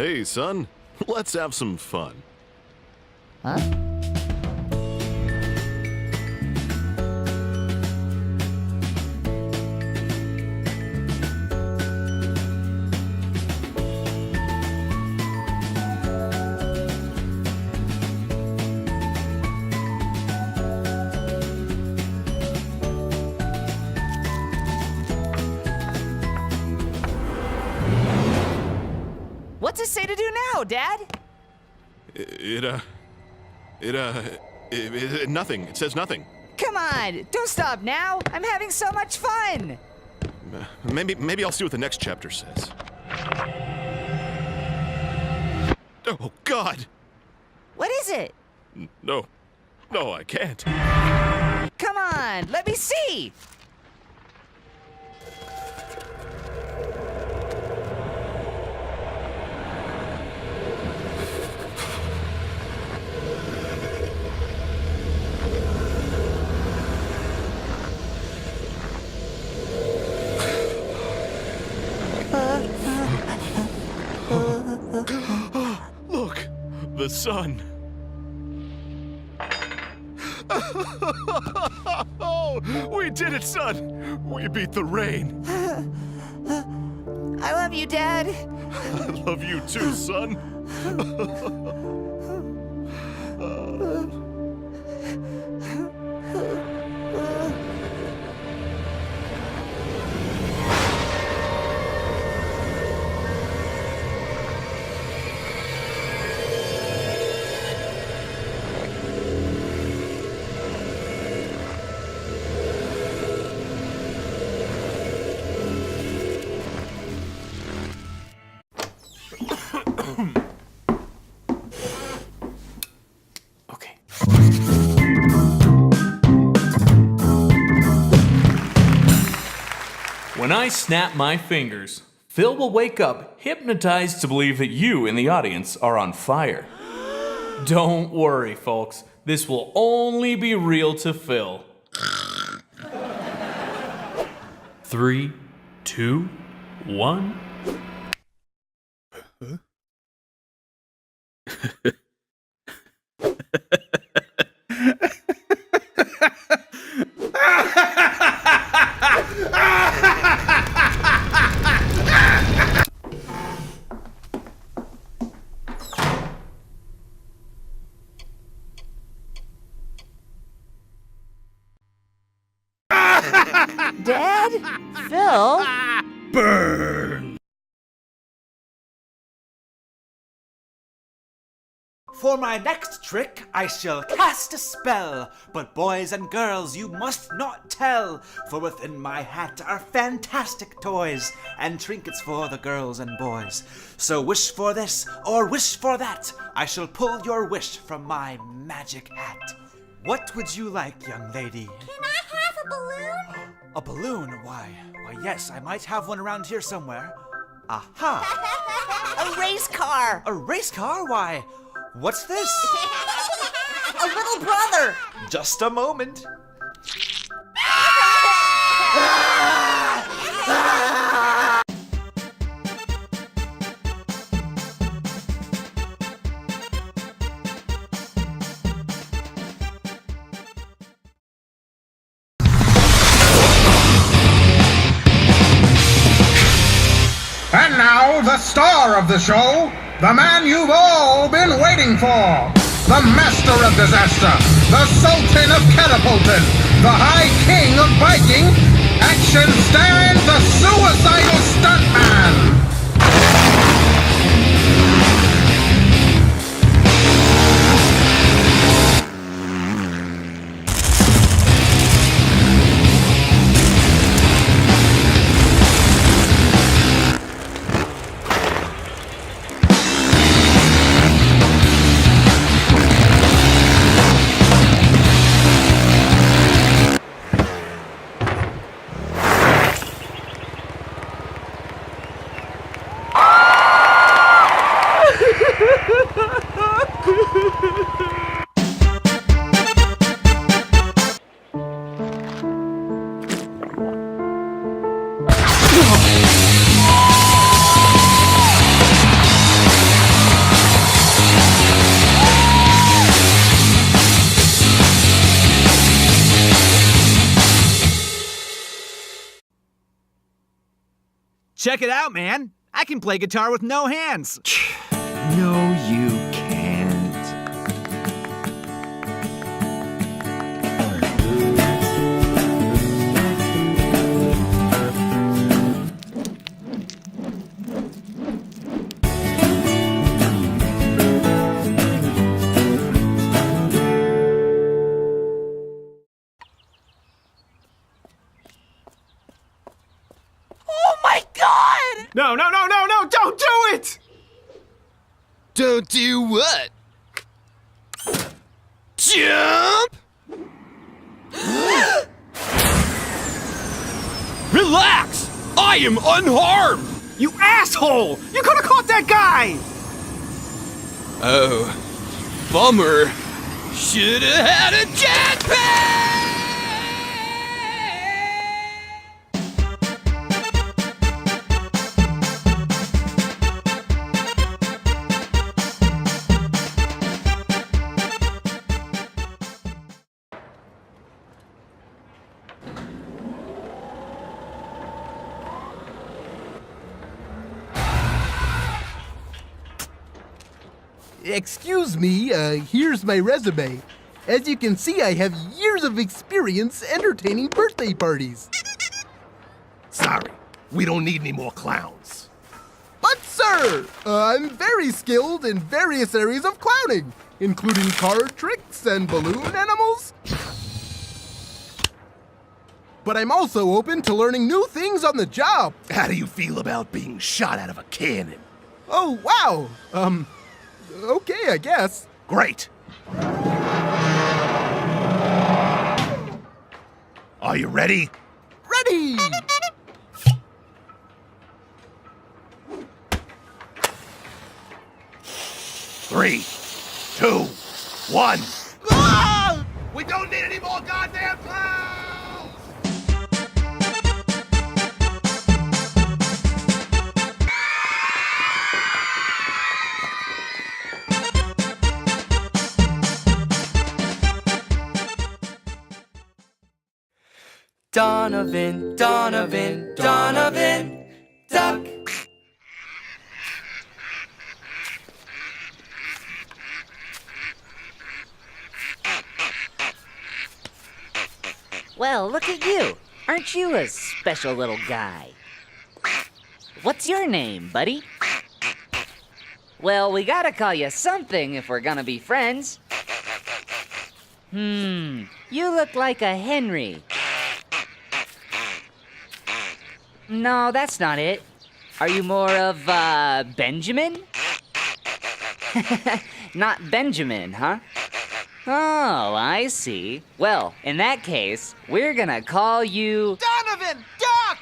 Hey, son. Let's have some fun. Huh? What's it say to do now, Dad? Nothing. It says nothing. Come on, don't stop now. I'm having so much fun. Maybe I'll see what the next chapter says. Oh, God! What is it? No, I can't. Come on, let me see. Look, the sun. Oh, we did it, son! We beat the rain. I love you, Dad. I love you too, son. Okay. When I snap my fingers, Phil will wake up hypnotized to believe that you in the audience are on fire. Don't worry, folks. This will only be real to Phil. 3, 2, 1. Dad? Phil? Burn! For my next trick, I shall cast a spell. But boys and girls, you must not tell. For within my hat are fantastic toys and trinkets for the girls and boys. So wish for this or wish for that. I shall pull your wish from my magic hat. What would you like, young lady? Can I have a balloon? A balloon? Why, yes, I might have one around here somewhere. Aha! A race car. A race car? Why, what's this? A little brother. Just a moment. And now, the star of the show, the man you've all been waiting for, the master of disaster, the sultan of catapulting, the high king of biking, Action Stan, the suicidal stuntman. Check it out, man. I can play guitar with no hands. No, you can't. Oh my god! No, don't do it! Don't do what? Jump! Relax! I am unharmed! You asshole! You could have caught that guy! Oh, bummer. Shoulda had a jetpack! Excuse me, here's my resume. As you can see, I have years of experience entertaining birthday parties. Sorry, we don't need any more clowns. But sir, I'm very skilled in various areas of clowning, including card tricks and balloon animals. But I'm also open to learning new things on the job. How do you feel about being shot out of a cannon? Oh, wow. Okay, I guess. Great. Are you ready? Ready! Three, two, one. Ah! We don't need any more goddamn clowns! Donovan, Donovan, Donovan, duck. Well, look at you. Aren't you a special little guy? What's your name, buddy? Well, we gotta call you something if we're gonna be friends. You look like a Henry. No, that's not it. Are you more of, Benjamin? Not Benjamin, huh? Oh, I see. Well, in that case, we're gonna call you... Donovan, duck!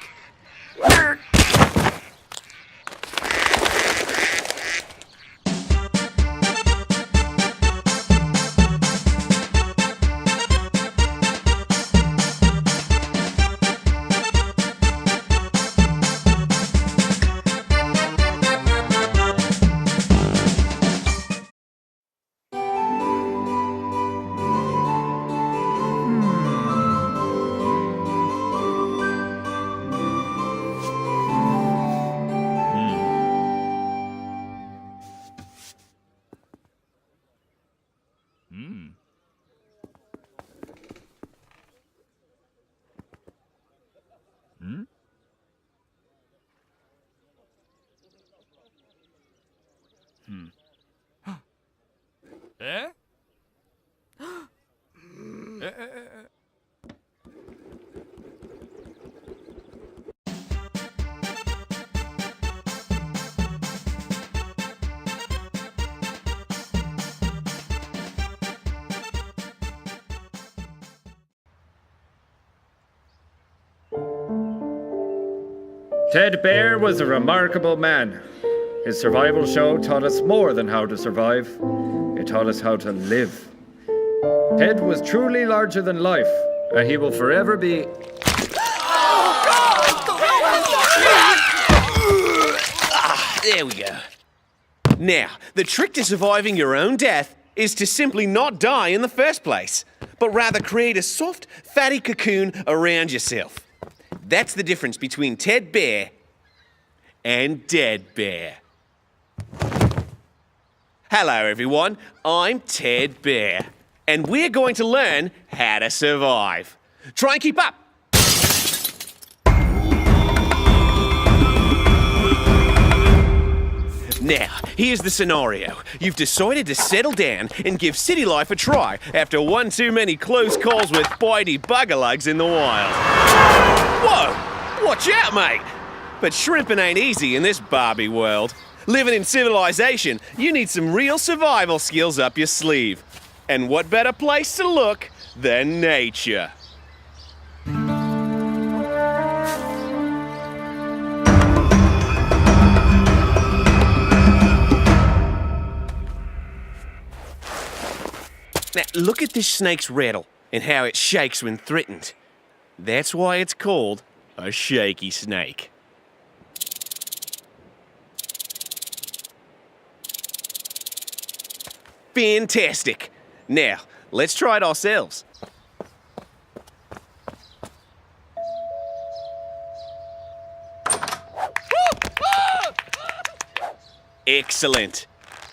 Ted Bear was a remarkable man. His survival show taught us more than how to survive. It taught us how to live. Ted was truly larger than life, and he will forever be... There we go. Now, the trick to surviving your own death is to simply not die in the first place, but rather create a soft, fatty cocoon around yourself. That's the difference between Ted Bear and Dead Bear. Hello, everyone. I'm Ted Bear, and we're going to learn how to survive. Try and keep up. Now, here's the scenario. You've decided to settle down and give city life a try after one too many close calls with bitey buggerlugs in the wild. Whoa! Watch out, mate! But shrimping ain't easy in this Barbie world. Living in civilization, you need some real survival skills up your sleeve. And what better place to look than nature? Now, look at this snake's rattle and how it shakes when threatened. That's why it's called a shaky snake. Fantastic. Now, let's try it ourselves. Excellent.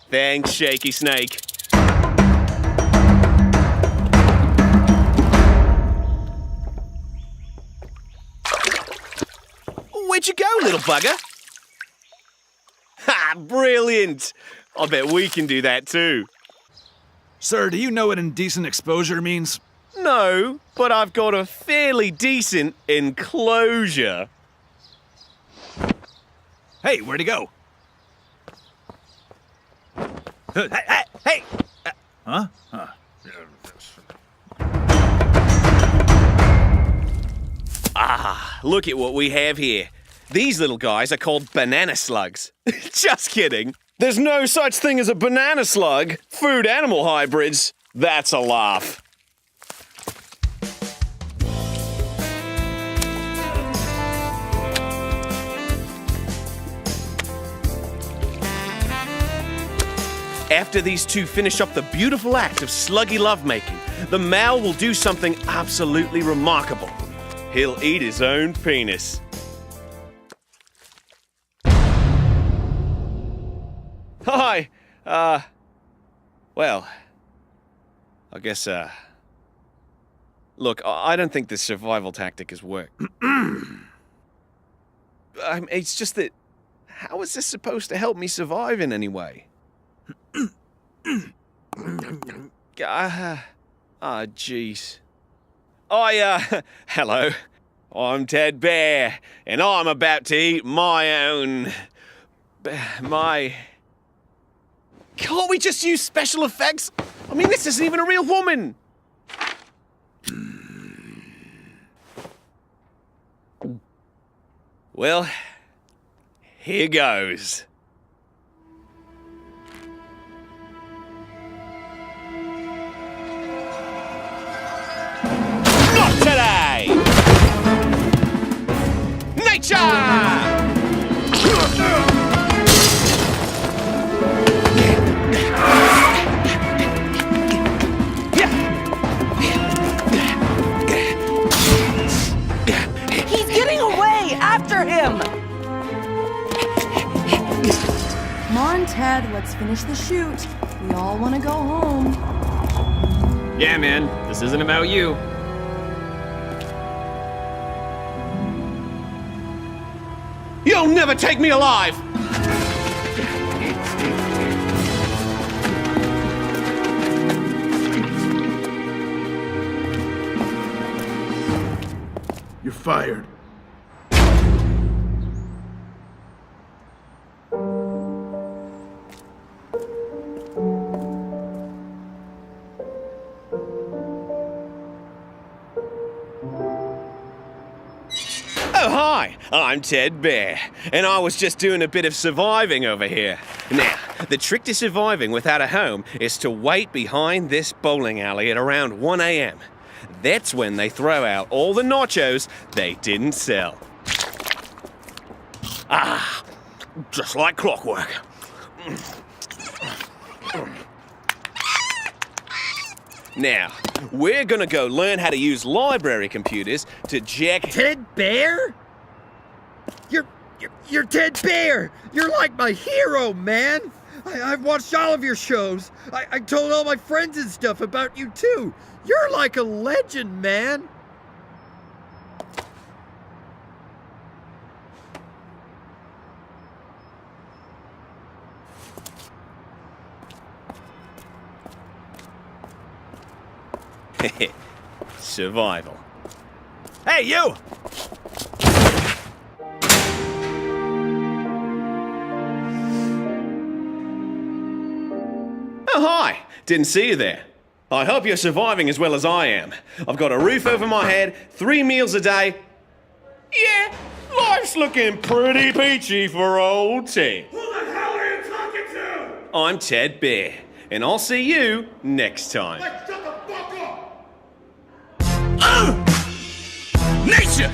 Thanks, Shaky Snake. Where'd you go, little bugger? Ha! Brilliant! I bet we can do that too. Sir, do you know what indecent exposure means? No, but I've got a fairly decent enclosure. Hey, where'd he go? Hey! Huh? Ah, look at what we have here. These little guys are called banana slugs. Just kidding. There's no such thing as a banana slug. Food-animal hybrids. That's a laugh. After these two finish up the beautiful act of sluggy lovemaking, the male will do something absolutely remarkable. He'll eat his own penis. Hi, well, I guess, look, I don't think this survival tactic has worked. It's just that, how is this supposed to help me survive in any way? Jeez. Hello. I'm Ted Bear, and I'm about to eat my own... Can't we just use special effects? I mean, this isn't even a real woman. Well, here goes. Not today! Nature! After him! Come on, Ted, let's finish the shoot. We all want to go home. Yeah, man, this isn't about you. You'll never take me alive! You're fired. Oh, hi, I'm Ted Bear, and I was just doing a bit of surviving over here. Now, the trick to surviving without a home is to wait behind this bowling alley at around 1 a.m. That's when they throw out all the nachos they didn't sell. Ah, just like clockwork. Now, we're gonna go learn how to use library computers to jack... Ted Bear? You're Ted Bear! You're like my hero, man! I've watched all of your shows. I told all my friends and stuff about you, too. You're like a legend, man. Survival. Hey, you! Oh, hi! Didn't see you there. I hope you're surviving as well as I am. I've got a roof over my head, 3 meals a day. Yeah, life's looking pretty peachy for old Ted. Who the hell are you talking to? I'm Ted Bear, and I'll see you next time. Like, shut the fuck up! Nature!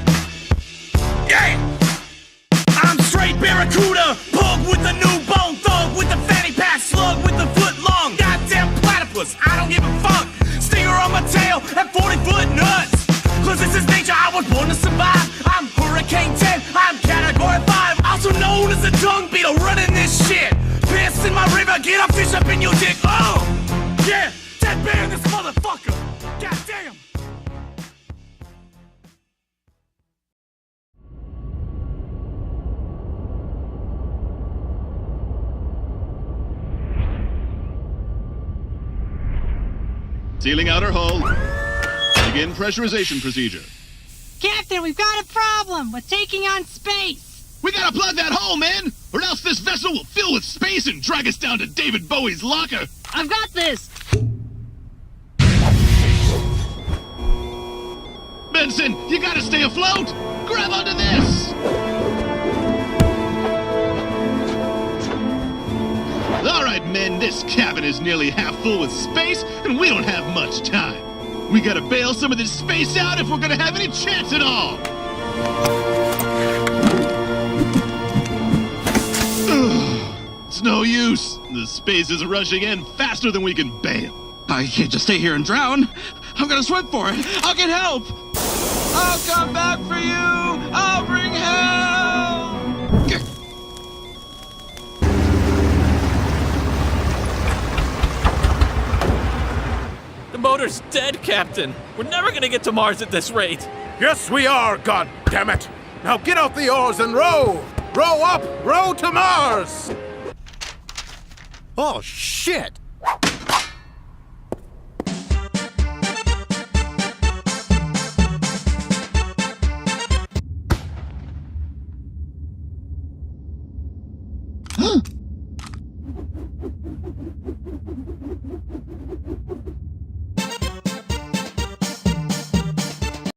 Yeah! I'm straight barracuda, pug with the new bone, thug with the fanny pack, slug with the foot long, goddamn platypus, I don't give a fuck. Stinger on my tail at 40-foot nuts. Cause this is nature, I was born to survive. I'm Hurricane 10, I'm Category 5, also known as the dung beetle running this shit. Piss in my river, get a fish up in your dick. Oh! Yeah! Ted Bear, this motherfucker! Goddamn! Sealing outer hull. Begin pressurization procedure. Captain, we've got a problem. We're taking on space. We gotta plug that hole, man, or else this vessel will fill with space and drag us down to David Bowie's locker. I've got this. Benson, you gotta stay afloat. Grab onto this. All right, men, this cabin is nearly half full with space, and we don't have much time. We gotta bail some of this space out if we're gonna have any chance at all. It's no use. The space is rushing in faster than we can bail. I can't just stay here and drown. I'm gonna swim for it. I'll get help. I'll come back for you. I'll bring help. The motor's dead, Captain. We're never gonna get to Mars at this rate. Yes, we are, goddammit! Now get out the oars and row! Row up, row to Mars! Oh, shit!